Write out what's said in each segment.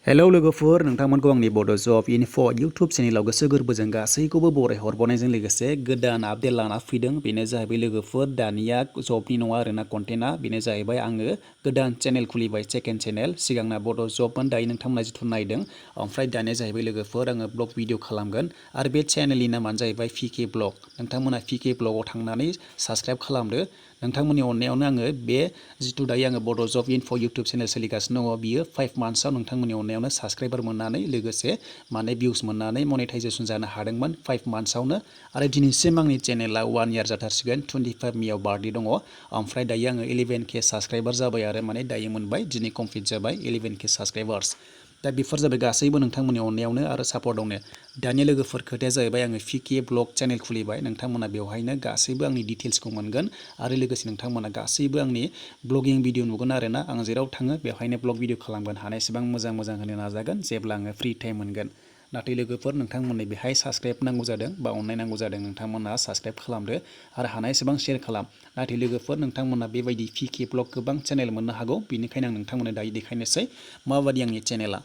Hello लोगोफोर नोंथांमोनखौ आंनि बड' जब इनफ' इउटुब चेनेलाव गोसो गोरबोजों गासैखौबो बराय हरबावनायजों लोगोसे गोदान आपडेट लाना फैदों। बेनो जाहैबाय लोगोफोर दानिया जबनि नङा आरोना कन्टेन्टआ बेनो जाहैबाय आङो गोदान चेनेल खुलिबाय सेकेन्ड चेनेल सिगांना बड' जबमोन दायो नोंथांमोना जिथु नायदों ओमफ्राय दानिया जाहैबाय लोगोफोर आङो ब्लग भिडिअ खालामगोन आरो बे चेनेलनि नामानो जाहैबाय पिके ब्लग। नोंथांमोना पिके ब्लगआव थांनानै साबस्क्राइब खालामदो। नोंथांमोननि अननायावनो आङो बे जिथु दायो आङो बड' जब इनफ' इउटुब चेनेल सोलिगासिनो दङ बियो 5 मान्थ्सआव नोंथांमोननि अननायावनो साबस्क्राइबार मोननानै लोगोसे माने भिउस मोननानै मनेटाइजेसन जानो हादोंमोन 5 मान्थ्सआवनो आरो दिनैसिम आंनि चेनेला 1 इयार जाथारसिगोन 25 मेआव बार्थडे दङ। ओमफ्राय दायो आङो 11K साबस्क्राइबार जाबाय आरो माने दायो मोनबाय दिनै कमप्लिट जाबाय 11K साबस्क्राइबार्स। दा बेफोर जाबाय गासैबो नोंथांमोननि अननायावनो आरो सापर्टआवनो। दानिया लोगोफोर खोथाया जाहैबाय आङो पिके ब्लग चेनेल खुलिबाय नोंथांमोना बेवहायनो गासैबो आंनि डिटेल्सखौ मोनगोन आरो लोगोसे नोंथांमोना गासैबो आंनि ब्लगिं भिडिअ नुगोन आरोना आं जेराव थाङो बेवहायनो ब्लग भिडिअ खालामगोन हानायसेबां मोजां होनो नाजागोन जेब्ला आङो फ्रि टाइम मोनगोन। नाथाय लोगोफोर नोंथांमोननो बेहाय साबस्क्राइब नांगौ जादों बा अननाय नांगौ जादों नोंथांमोना साबस्क्राइब खालामदो आरो हानायसेबां शेयार खालाम। नाथाय लोगोफोर नोंथांमोना बेबायदि पिके ब्लग गोबां चेनेल मोननो हागौ बेनिखायनो आं नोंथांमोननो दायो देखायनोसै माबायदि आंनि चेनेला।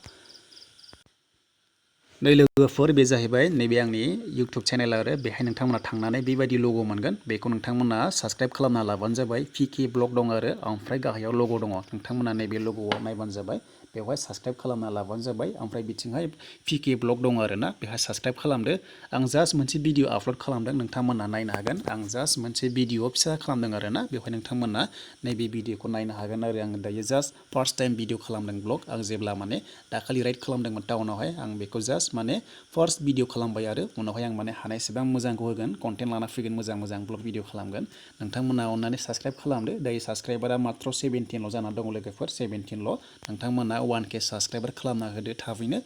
नै लोगोफोर बे जाहैबाय नैबे आंनि इउटुब चेनेल आरो बेहाय नोंथांमोना थांनानै बेबायदि लग' मोनगोन बेखौ नोंथांमोना साबस्क्राइब खालामना लाबानो जाबाय। पिके ब्लग दं आरो ओमफ्राय गाहायाव लग' दङ नोंथांमोना नैबे लग'आव नायबानो जाबाय बेवहाय साबस्क्राइब खालामना लाबानो जाबाय। ओमफ्राय बिथिंहाय पिके ब्लग दङ आरोना बेहाय साबस्क्राइब खालामदो। आं जास्ट मोनसे भिडिअ आपल'ड खालामदों नोंथांमोना नायनो हागोन आं जास्ट मोनसे भिडिअ फिसा खालामदों आरोना बेवहाय नोंथांमोना नैबे भिडिअखौ नायनो हागोन आरो आङो दायो जास्ट फार्स्ट टाइम भिडिअ खालामदों ब्लग आं जेब्ला माने दाखालि राइड खालामदोंमोन टाउनावहाय आं बेखौ जास्ट माने फार्स्ट भिडिअ खालामबाय आरो उनावहाय आं माने हानायसेबां मोजांखौ होगोन कन्टेन्ट लाना फैगोन मोजां ब्लग भिडिअ खालामगोन। नोंथांमोना अननानै साबस्क्राइब खालामदो दायो साबस्क्राइबारा मात्र 17ल' जाना दङ लोगोफोर 17ल'। नोंथांमोना 1K साबस्क्राइबार खालामना होदो थाबैनो।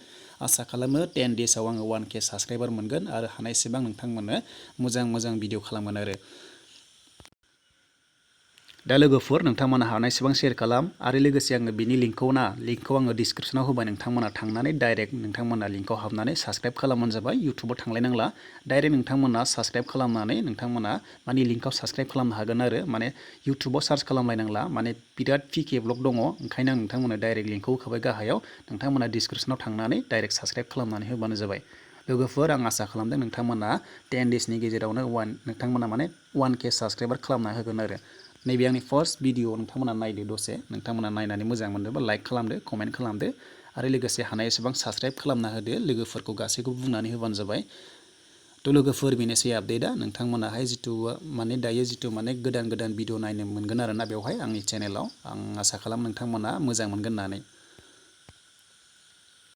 आसा खालामो 10 डेसआव आङो 1K साबस्क्राइबार मोनगोन आरो हानायसेबां नोंथांमोननो मोजां भिडिअ खालामगोन आरो। दा लोगोफोर नोंथांमोना हानायसेबां शेयार खालाम आरो लोगोसे आङो बिनि लिंकखौ आङो डिसक्रिपसनाव होबाय नोंथांमोना थांनानै डाइरेक्ट नोंथांमोना लिंकआव हाबनानै साबस्क्राइब खालामबानो जाबाय इउटुबाव थांलायनांला डाइरेक्ट नोंथांमोना साबस्क्राइब खालामनानै नोंथांमोना माने लिंकआव साबस्क्राइब खालामनो हागोन आरो माने इउटुबाव सार्च खालामलायनांला माने बिराद पिके ब्लग दङ ओंखायनो आं नोंथांमोना डाइरेक्ट लिंकखौ होखाबाय गाहायाव नोंथांमोना डिसक्रिपसनाव थांनानै डाइरेक्ट साबस्क्राइब खालामनानै होबानो जाबाय। लोगोफोर आं आसा खालामदों नोंथांमोना 10 डेसनि गेजेरावनो नोंथांमोना माने 1K साबस्क्राइबार खालामना होगोन आरो। नैबे आंनि फार्स्ट भिडिअ नोंथांमोना नायदो दसे नोंथांमोना नायनानै मोजां मोनदोंबा लाइक खालामदो कमेन्ट खालामदो आरो लोगोसे हानायसेबां साबस्क्राइब खालामना होदो लोगोफोरखौ गासैखौबो बुंनानै होबानो जाबाय। थ' लोगोफोर बेनोसै आपडेटआ नोंथांमोनाहाय जिथु माने दायो जिथु माने गोदान भिडिअ नायनो मोनगोन आरोना बेवहाय आंनि चेनेलाव आं आसा खालामो नोंथांमोना मोजां मोनगोन होननानै।